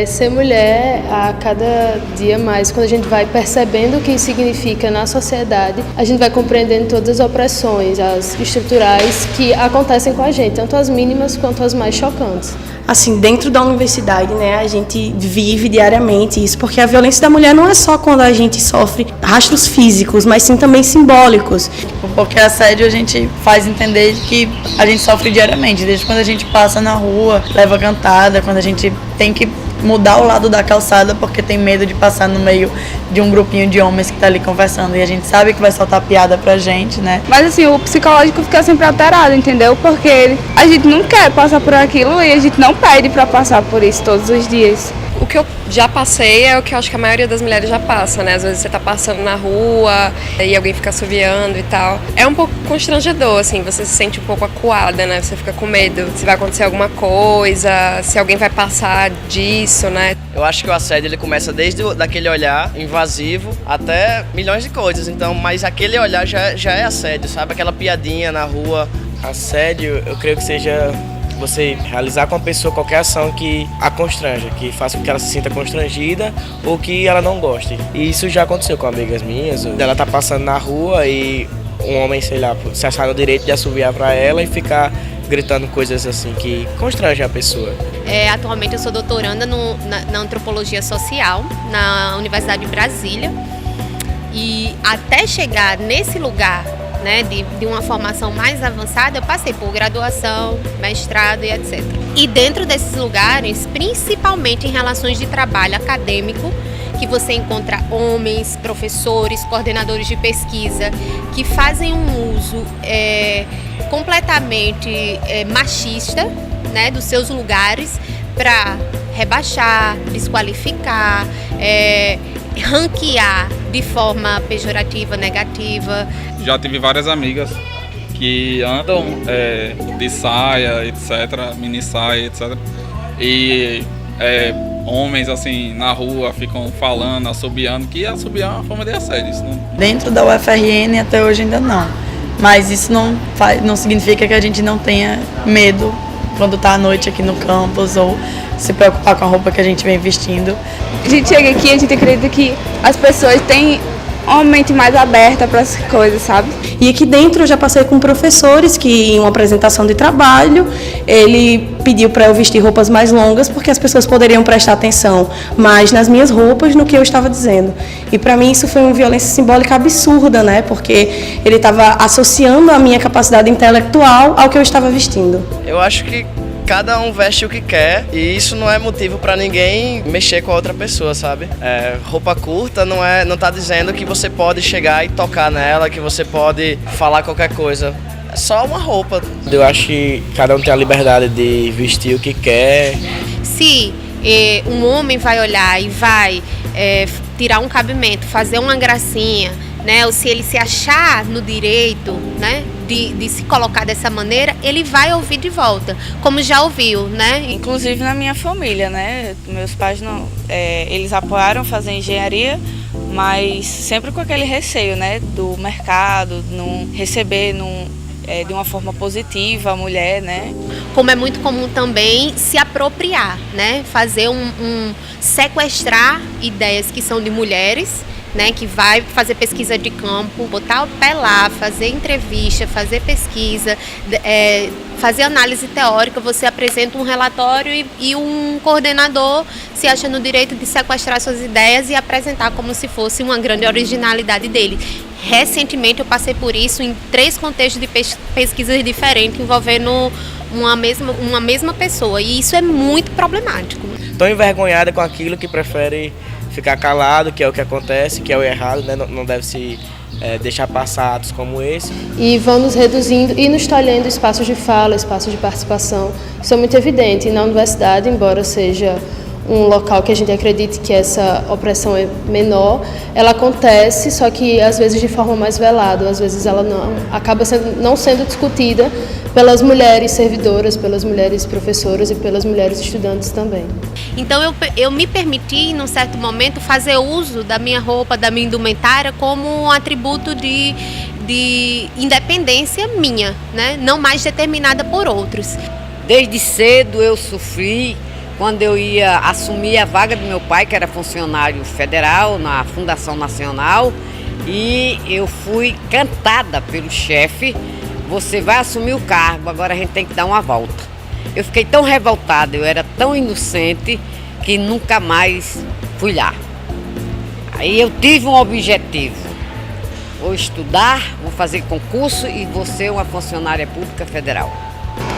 Ser mulher, a cada dia mais, quando a gente vai percebendo o que isso significa na sociedade, a gente vai compreendendo todas as opressões, as estruturais que acontecem com a gente, tanto as mínimas quanto as mais chocantes. Assim, dentro da universidade, né, a gente vive diariamente isso, porque a violência da mulher não é só quando a gente sofre rastros físicos, mas sim também simbólicos. Porque assédio a gente faz entender que a gente sofre diariamente, desde quando a gente passa na rua, leva cantada, quando a gente tem que mudar o lado da calçada porque tem medo de passar no meio de um grupinho de homens que tá ali conversando e a gente sabe que vai soltar piada pra gente, né? Mas assim, o psicológico fica sempre alterado, entendeu? Porque a gente não quer passar por aquilo e a gente não pede pra passar por isso todos os dias. O que eu já passei é o que eu acho que a maioria das mulheres já passa, né? Às vezes você tá passando na rua e alguém fica assoviando e tal. É um pouco constrangedor, assim, você se sente um pouco acuada, né? Você fica com medo se vai acontecer alguma coisa, se alguém vai passar disso, né? Eu acho que o assédio ele começa desde daquele olhar invasivo até milhões de coisas, então, mas aquele olhar já é assédio, sabe? Aquela piadinha na rua. Assédio, eu creio que seja você realizar com a pessoa qualquer ação que a constranja, que faça com que ela se sinta constrangida ou que ela não goste. E isso já aconteceu com amigas minhas. Ela tá passando na rua e um homem, sei lá, se achar no direito de assoviar pra ela e ficar gritando coisas assim que constrangem a pessoa. Atualmente eu sou doutoranda na antropologia social na Universidade de Brasília e até chegar nesse lugar, né, de uma formação mais avançada, eu passei por graduação, mestrado e etc. E dentro desses lugares, principalmente em relações de trabalho acadêmico, que você encontra homens, professores, coordenadores de pesquisa, que fazem um uso completamente machista, né, dos seus lugares para rebaixar, desqualificar, ranquear de forma pejorativa, negativa. Já tive várias amigas que andam de saia, etc., mini saia, etc. E homens assim na rua ficam falando, assobiando, que assobiar é uma forma de assédio. Isso não... Dentro da UFRN até hoje ainda não, mas isso não significa que a gente não tenha medo quando está à noite aqui no campus ou se preocupar com a roupa que a gente vem vestindo. A gente chega aqui e a gente acredita que as pessoas têm uma mente mais aberta para as coisas, sabe? E aqui dentro eu já passei com professores que, em uma apresentação de trabalho, ele pediu para eu vestir roupas mais longas porque as pessoas poderiam prestar atenção mais nas minhas roupas no que eu estava dizendo. E para mim isso foi uma violência simbólica absurda, né? Porque ele estava associando a minha capacidade intelectual ao que eu estava vestindo. Eu acho que cada um veste o que quer e isso não é motivo pra ninguém mexer com a outra pessoa, sabe? Roupa curta não tá dizendo que você pode chegar e tocar nela, que você pode falar qualquer coisa. É só uma roupa. Eu acho que cada um tem a liberdade de vestir o que quer. Se um homem vai olhar e vai tirar um cabimento, fazer uma gracinha, né? Ou se ele se achar no direito, né, de se colocar dessa maneira, ele vai ouvir de volta, como já ouviu, né? Inclusive na minha família, né? Meus pais não, eles apoiaram fazer engenharia, mas sempre com aquele receio, né, do mercado, não receber de uma forma positiva a mulher, né? Como é muito comum também se apropriar, né? Fazer sequestrar ideias que são de mulheres, né, que vai fazer pesquisa de campo, botar o pé lá, fazer entrevista, fazer pesquisa, fazer análise teórica, você apresenta um relatório e um coordenador se acha no direito de sequestrar suas ideias e apresentar como se fosse uma grande originalidade dele. Recentemente eu passei por isso em 3 contextos de pesquisas diferentes envolvendo uma mesma pessoa e isso é muito problemático. Estou envergonhada com aquilo que prefere ficar calado, que é o que acontece, que é o errado, né? Não deve se deixar passar atos como esse. E vão nos reduzindo e nos tolhendo espaços de fala, espaços de participação. Isso é muito evidente. E na universidade, embora seja um local que a gente acredite que essa opressão é menor, ela acontece, só que às vezes de forma mais velada, às vezes ela acaba não sendo discutida pelas mulheres servidoras, pelas mulheres professoras e pelas mulheres estudantes também. Então eu me permiti, num certo momento, fazer uso da minha roupa, da minha indumentária como um atributo de independência minha, né? Não mais determinada por outros. Desde cedo eu sofri quando eu ia assumir a vaga do meu pai, que era funcionário federal na Fundação Nacional, e eu fui cantada pelo chefe: você vai assumir o cargo, agora a gente tem que dar uma volta. Eu fiquei tão revoltada, eu era tão inocente, que nunca mais fui lá. Aí eu tive um objetivo: vou estudar, vou fazer concurso e vou ser uma funcionária pública federal.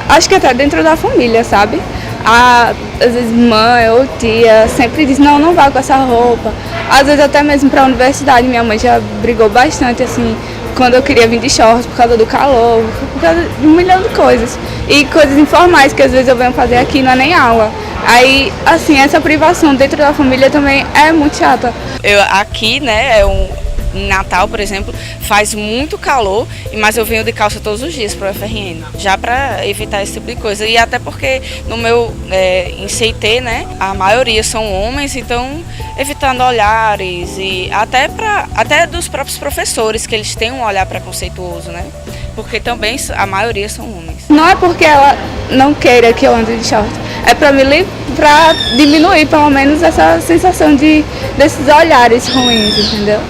Acho que até dentro da família, sabe? Às vezes mãe ou tia sempre diz, não vá com essa roupa. Às vezes até mesmo para a universidade, minha mãe já brigou bastante, assim, quando eu queria vir de shorts por causa do calor, por causa de um milhão de coisas. E coisas informais que às vezes eu venho fazer aqui, não é nem aula. Aí, assim, essa privação dentro da família também é muito chata. Aqui, né, em Natal, por exemplo, faz muito calor, mas eu venho de calça todos os dias para o FRN, já para evitar esse tipo de coisa. E até porque no meu em CIT, né, a maioria são homens, então evitando olhares e até dos próprios professores, que eles têm um olhar preconceituoso, né? Porque também a maioria são homens. Não é porque ela não queira que eu ande de short, é para diminuir pelo menos essa sensação desses olhares ruins, entendeu?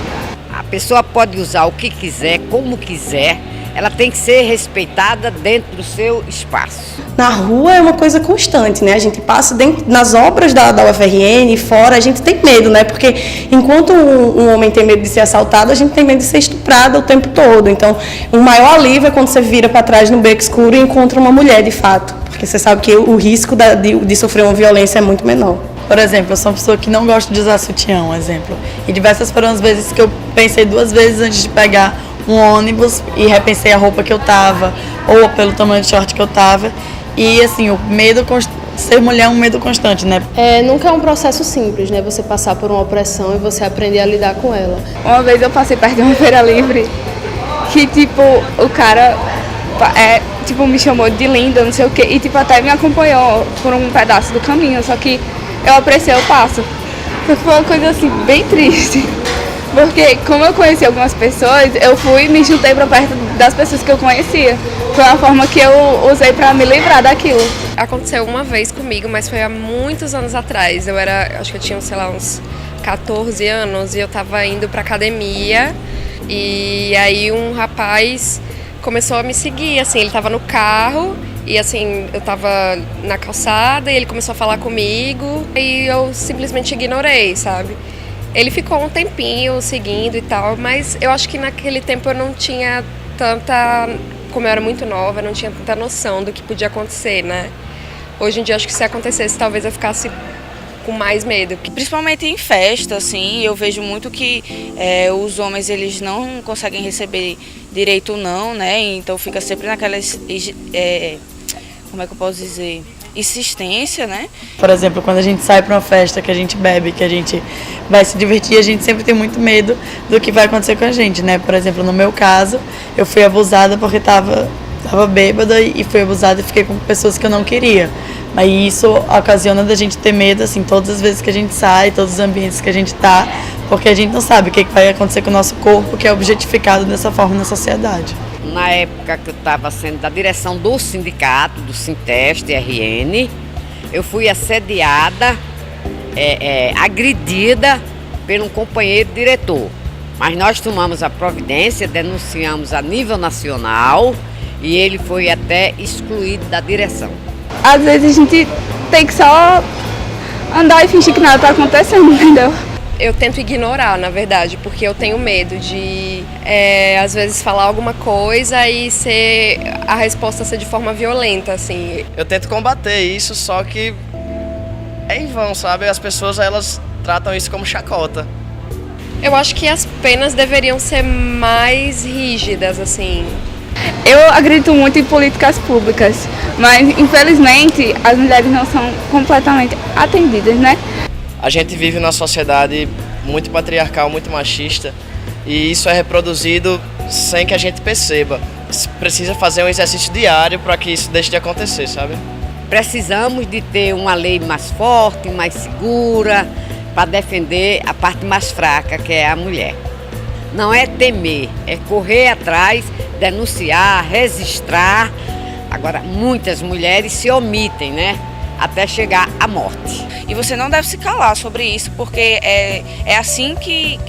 A pessoa pode usar o que quiser, como quiser, ela tem que ser respeitada dentro do seu espaço. Na rua é uma coisa constante, né? A gente passa nas obras da UFRN e fora, a gente tem medo, né? Porque enquanto um homem tem medo de ser assaltado, a gente tem medo de ser estuprada o tempo todo. Então, o maior alívio é quando você vira para trás no beco escuro e encontra uma mulher, de fato. Porque você sabe que o risco de sofrer uma violência é muito menor. Por exemplo, eu sou uma pessoa que não gosta de usar sutiã, um exemplo. E diversas foram as vezes que eu pensei 2 vezes antes de pegar um ônibus e repensei a roupa que eu tava, ou pelo tamanho de short que eu tava. E assim, o medo, ser mulher é um medo constante, né? Nunca é um processo simples, né? Você passar por uma opressão e você aprender a lidar com ela. Uma vez eu passei perto de uma feira livre que, tipo, o cara me chamou de linda, não sei o quê, e tipo, até me acompanhou por um pedaço do caminho, só que eu apreciei o passo. Foi uma coisa assim, bem triste. Porque como eu conheci algumas pessoas, eu fui e me juntei para perto das pessoas que eu conhecia. Foi uma forma que eu usei para me livrar daquilo. Aconteceu uma vez comigo, mas foi há muitos anos atrás. Acho que eu tinha, sei lá, uns 14 anos e eu tava indo pra academia. E aí um rapaz começou a me seguir, assim, ele tava no carro. E assim, eu tava na calçada e ele começou a falar comigo e eu simplesmente ignorei, sabe? Ele ficou um tempinho seguindo e tal, mas eu acho que naquele tempo eu não tinha tanta, como eu era muito nova, eu não tinha tanta noção do que podia acontecer, né? Hoje em dia, acho que se acontecesse, talvez eu ficasse com mais medo. Principalmente em festa, assim, eu vejo muito que os homens, eles não conseguem receber direito não, né? Então fica sempre naquelas, como é que eu posso dizer, insistência, né? Por exemplo, quando a gente sai para uma festa, que a gente bebe, que a gente vai se divertir, a gente sempre tem muito medo do que vai acontecer com a gente, né? Por exemplo, no meu caso, eu fui abusada porque tava bêbada e fui abusada e fiquei com pessoas que eu não queria. Mas isso ocasiona da gente ter medo, assim, todas as vezes que a gente sai, todos os ambientes que a gente tá, porque a gente não sabe o que vai acontecer com o nosso corpo, que é objetificado dessa forma na sociedade. Na época que eu estava sendo da direção do sindicato, do Sinteste RN, eu fui assediada, agredida por um companheiro diretor. Mas nós tomamos a providência, denunciamos a nível nacional e ele foi até excluído da direção. Às vezes a gente tem que só andar e fingir que nada está acontecendo, entendeu? Eu tento ignorar, na verdade, porque eu tenho medo de, às vezes, falar alguma coisa e a resposta ser de forma violenta, assim. Eu tento combater isso, só que é em vão, sabe? As pessoas, elas tratam isso como chacota. Eu acho que as penas deveriam ser mais rígidas, assim. Eu acredito muito em políticas públicas, mas, infelizmente, as mulheres não são completamente atendidas, né? A gente vive numa sociedade muito patriarcal, muito machista, e isso é reproduzido sem que a gente perceba. Precisa fazer um exercício diário para que isso deixe de acontecer, sabe? Precisamos de ter uma lei mais forte, mais segura, para defender a parte mais fraca, que é a mulher. Não é temer, é correr atrás, denunciar, registrar. Agora, muitas mulheres se omitem, né? até chegar à morte. E você não deve se calar sobre isso, porque é assim que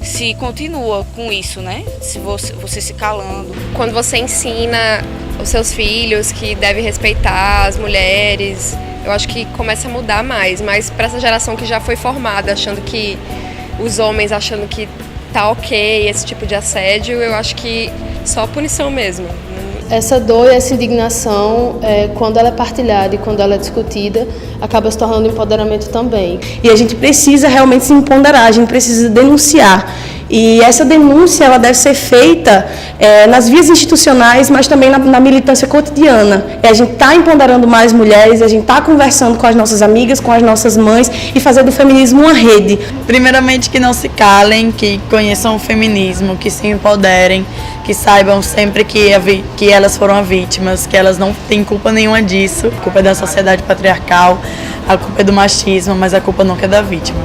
se continua com isso, né? Se você se calando. Quando você ensina os seus filhos que devem respeitar as mulheres, eu acho que começa a mudar mais. Mas para essa geração que já foi formada, achando que os homens achando que tá ok esse tipo de assédio, eu acho que só punição mesmo. Essa dor e essa indignação, quando ela é partilhada e quando ela é discutida, acaba se tornando empoderamento também. E a gente precisa realmente se empoderar, a gente precisa denunciar. E essa denúncia ela deve ser feita nas vias institucionais, mas também na militância cotidiana. A gente está empoderando mais mulheres, a gente está conversando com as nossas amigas, com as nossas mães e fazer do feminismo uma rede. Primeiramente que não se calem, que conheçam o feminismo, que se empoderem, que saibam sempre que elas foram vítimas, que elas não têm culpa nenhuma disso. A culpa é da sociedade patriarcal, a culpa é do machismo, mas a culpa nunca é da vítima.